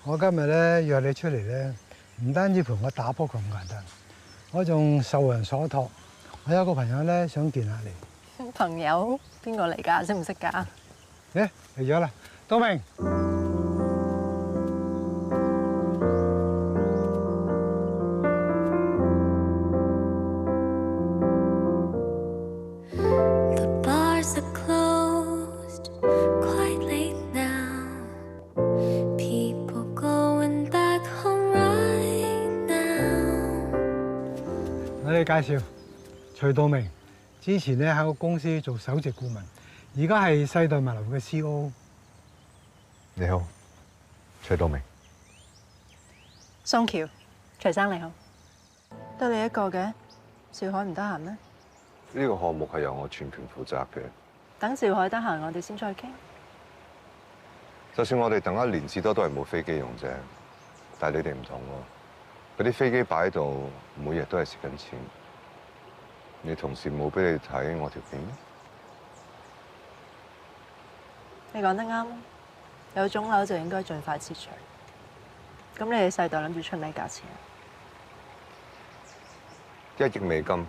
我今日咧約你出嚟咧，唔單止陪我打波咁簡單，我仲受人所託。我有個朋友咧想見下你。朋友邊個嚟㗎？識唔識㗎？嚟咗啦，東明。我哋介紹徐道明，之前咧喺個公司做首席顧問，而家係世代物流嘅 CEO。你好，徐道明。宋橋，徐生你好。得你一個嘅，兆海唔得閒咩？呢個項目係由我全權負責嘅。等兆海得閒，我哋先再傾。就算我哋等一年至多都係冇飛機用啫，但係你哋唔同喎，嗰啲飛機擺喺度，每日都係蝕緊錢。你同事冇俾你睇我條片咩？你講得啱，有腫瘤就應該盡快切除。咁你哋世代諗住出咩價錢1億美金，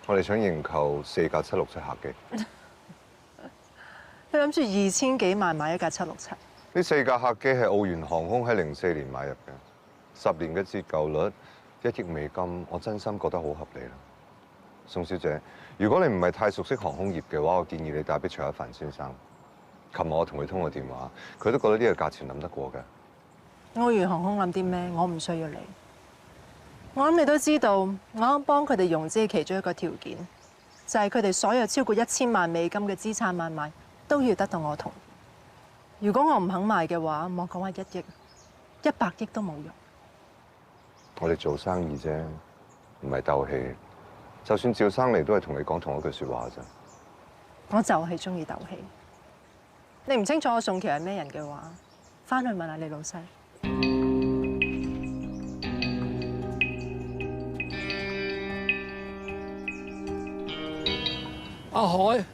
我哋想認購4架767客機。你諗住2000幾萬買一架767？呢4架客機係澳元航空喺04年買入嘅，10年嘅折舊率1億美金，我真心覺得好合理啦。宋小姐，如果你唔係太熟悉航空業嘅話，我建議你打俾徐一帆先生。琴日我同佢通過電話，佢都覺得呢個價錢諗得過嘅。澳元航空諗啲咩？我唔需要你。我諗你都知道，我幫佢哋融資嘅其中一個條件，就係佢哋所有超過1000萬美金嘅資產買賣都要得到我同意。如果我唔肯賣嘅話，莫講話1億，100億都冇用。我哋做生意啫，唔係鬥氣。就算趙生嚟都係同你講同一句説話啫。我就係中意鬥氣。你唔清楚我宋橋係咩人嘅話，翻去問下你老細。阿海，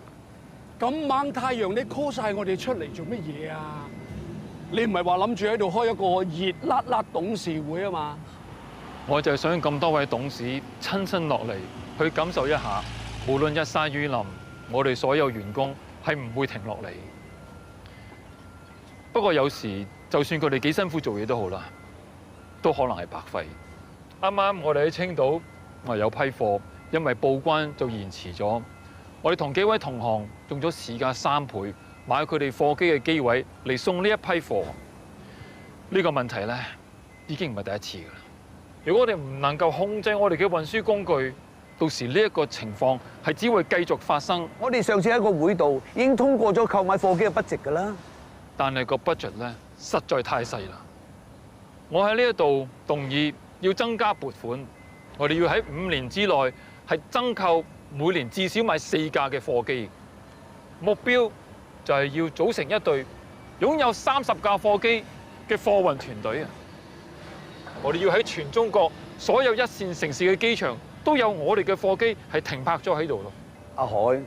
咁猛太陽你 call 晒我哋出嚟做乜嘢啊？你唔係話諗住喺度開一個熱辣辣董事會啊嘛？我就係想咁多位董事親身落嚟去感受一下，無論日曬雨淋，我哋所有員工係唔會停落嚟。不過有時就算佢哋幾辛苦做嘢都好啦，都可能係白費。啱啱我哋喺青島有批貨，因為報關就延遲咗。我哋同幾位同行用咗市價3倍買佢哋貨機嘅機位嚟送呢一批貨。呢個問題咧已經唔係第一次㗎啦。如果我哋唔能夠控制我哋嘅運輸工具，到時呢一個情況係只會繼續發生。我哋上次喺個會度已經通過咗購買貨機嘅budget㗎啦。但係個 budget 咧實在太細啦。我喺呢一度動議要增加撥款，我哋要喺5年之內係增購每年至少買4架嘅貨機。目標就係要組成一隊擁有30架貨機嘅貨運團隊啊！我哋要喺全中國所有1線城市嘅機場都有我哋嘅貨機係停泊咗喺度咯。阿海，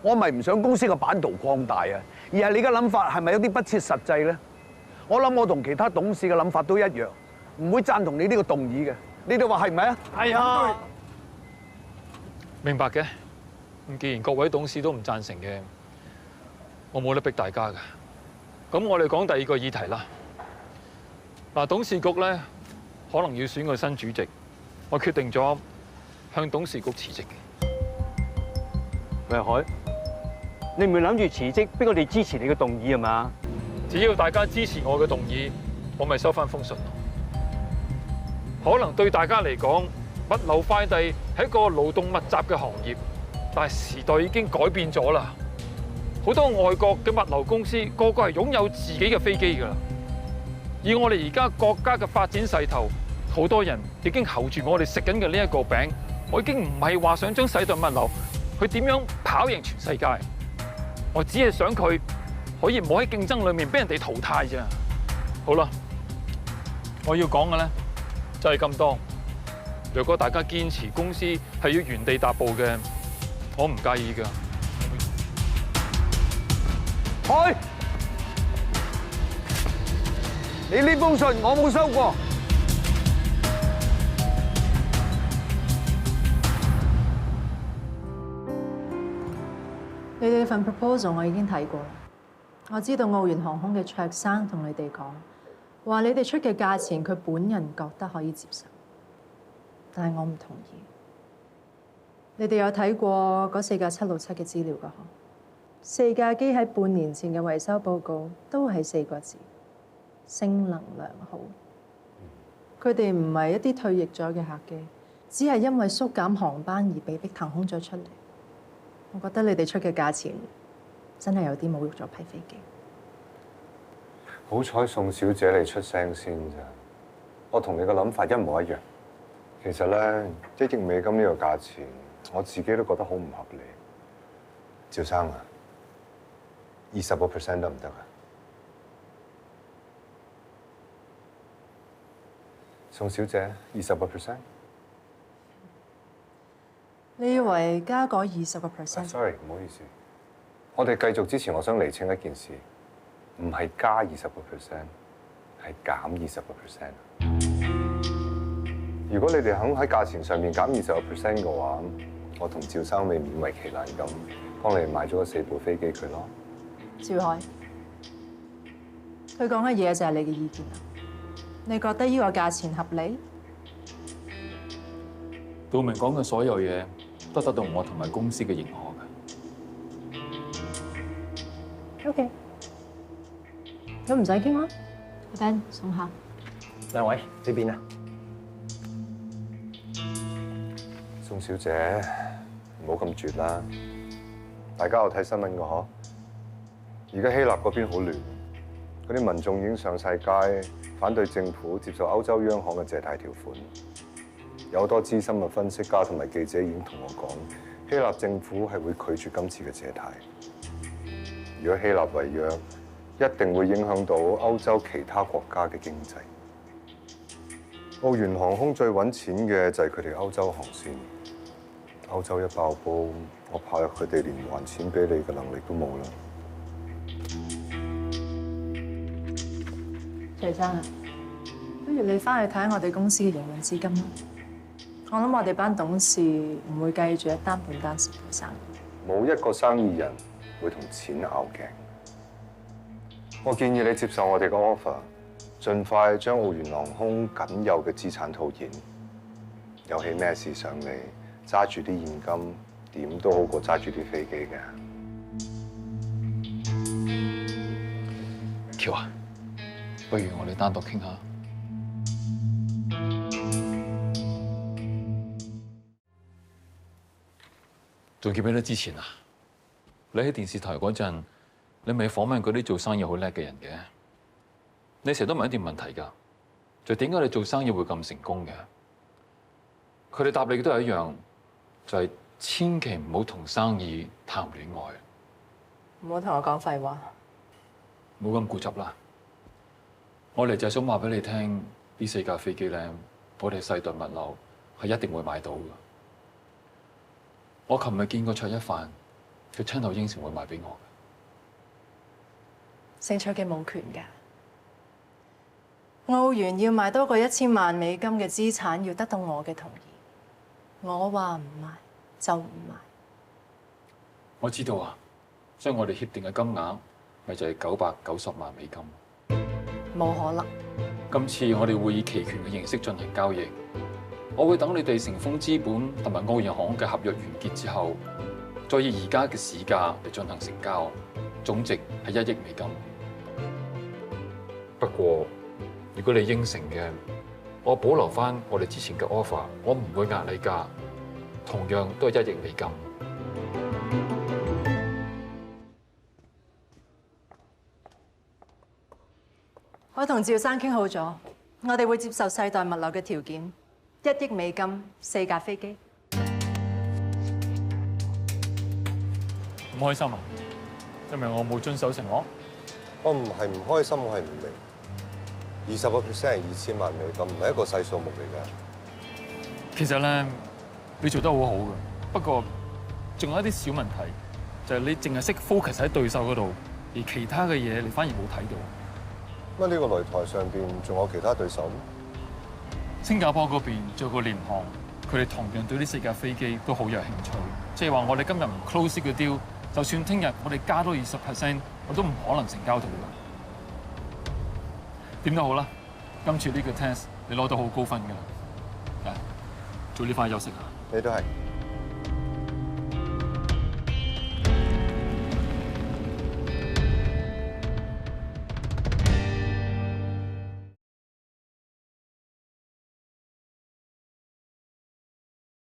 我咪唔想公司嘅版圖擴大啊，而係你嘅諗法係咪有啲不切實際咧？我諗我同其他董事嘅諗法都一樣，唔會贊同你呢個動議嘅。你哋話係唔係啊？係啊。明白嘅。咁既然各位董事都唔贊成嘅，我冇得逼大家㗎。咁我哋講第二個議題啦。嗱，董事局咧可能要選個新主席，我決定咗向董事局辭職嘅。喂，海，你唔係諗住辭職，逼我哋支持你嘅動議係嘛？只要大家支持我嘅動議，我咪收翻封信咯。可能對大家嚟講，物流快遞係一個勞動密集嘅行業，但係時代已經改變咗啦。好多外國嘅物流公司個個係擁有自己嘅飛機㗎啦。以我哋而家國家嘅發展勢頭，好多人已經候住我哋食緊嘅呢一個餅。我已經唔係話想將世代物流佢點樣跑贏全世界，我只係想佢可以唔好喺競爭裏面俾人哋淘汰啫。好啦，我要講嘅咧就係咁多。如果大家堅持公司係要原地踏步嘅，我唔介意㗎。海，你呢封信我冇收過。你哋份 proposal 我已經睇過啦，我知道澳元航空嘅卓生同你哋講，話你哋出嘅價錢佢本人覺得可以接受，但係我唔同意。你哋有睇過嗰4架767嘅資料㗎？嗬，4架機喺半年前嘅維修報告都係4個字：性能良好。佢哋唔係一啲退役咗嘅客機，只係因為縮減航班而被逼騰空咗出嚟。我覺得你哋出嘅價錢真係有啲侮辱咗批飛機。好彩宋小姐你出聲先咋，我同你嘅諗法一模一樣。其實咧，1億美金呢個價錢，我自己都覺得好唔合理。趙生啊，20% 得唔得啊？宋小姐，20%？你以為加嗰20%？ Sorry， 唔好意思。我哋繼續之前，我想釐清一件事，唔係加20%，係減20%。如果你哋肯喺價錢上面減20% 嘅話，我同趙生咪勉為其難咁幫你買咗4部飛機佢咯。趙海，佢講嘅嘢就係你嘅意見啊？你覺得呢個價錢合理？道明講嘅所有嘢都得到我同埋公司嘅認可嘅。OK，咁唔使傾啦。阿 Ben 送客。兩位呢邊啊？宋小姐，唔好咁絕啦。大家有睇新聞嘅嗬？而家希臘嗰邊好亂，嗰啲民眾已經上晒街反對政府接受歐洲央行嘅借貸條款。有好多資深嘅分析家同埋記者已經同我講，希臘政府係會拒絕今次嘅借貸。如果希臘違約，一定會影響到歐洲其他國家嘅經濟。澳元航空最揾錢嘅就係佢哋歐洲航線。歐洲一爆煲，我怕佢哋連還錢俾你嘅能力都冇啦。徐生啊，不如你翻去睇下我哋公司嘅營運資金啦。我諗我哋班董事唔會計住一單半單蝕嘅生意。冇一個生意人會同錢拗頸。我建議你接受我哋嘅 offer， 盡快將澳元航空僅有嘅資產套現。有起咩事上嚟，揸住啲現金，點都好過揸住啲飛機嘅。喬啊，不如我哋單獨傾下。仲記唔記得之前啊？你喺電視台嗰陣，你咪訪問嗰啲做生意好叻嘅人嘅。你成日都問一啲問題㗎，就點解你做生意會咁成功嘅？佢哋答你都係一樣，就係千祈唔好同生意談戀愛。唔好同我講廢話。冇咁固執啦。我哋就係想話俾你聽，呢4架飛機咧，我哋世代物流係一定會買到嘅。我琴日見過卓一帆，佢親口應承會賣俾我嘅。姓卓嘅冇權㗎。澳元要賣多過1000萬美金嘅資產，要得到我嘅同意。我話唔賣就唔賣。我知道啊，所以我哋協定嘅金額咪就係990萬美金。冇可能。今次我哋會以期權嘅形式進行交易。我會等你哋成豐資本同埋澳元航空嘅合約完結之後，再以而家嘅市價嚟進行成交，總值係1億美金。不過，如果你應承嘅，我保留返我哋之前嘅 offer， 我唔會壓你價，同樣都係1億美金。我同趙生傾好咗，我哋會接受世代物流嘅條件，1億美金4架飛機。唔開心啊？因為我冇遵守承諾。我唔係唔開心，我係唔明。20% 係2000萬美金，唔係一個細數目嚟㗎。其實咧，你做得好好嘅，不過仲有一啲小問題，就係你淨係識 focus 喺對手嗰度，而其他嘅嘢你反而冇睇到。乜呢個擂台上邊仲有其他對手咩？新加坡嗰邊仲有個廉航，佢哋同樣對呢4架飛機都好有興趣。即係話我哋今日唔 close 呢個 deal，就算聽日我哋加多20%，我都唔可能成交到㗎。點都好啦，今次呢個 test 你攞到好高分㗎啦。早啲翻去休息下。你都係。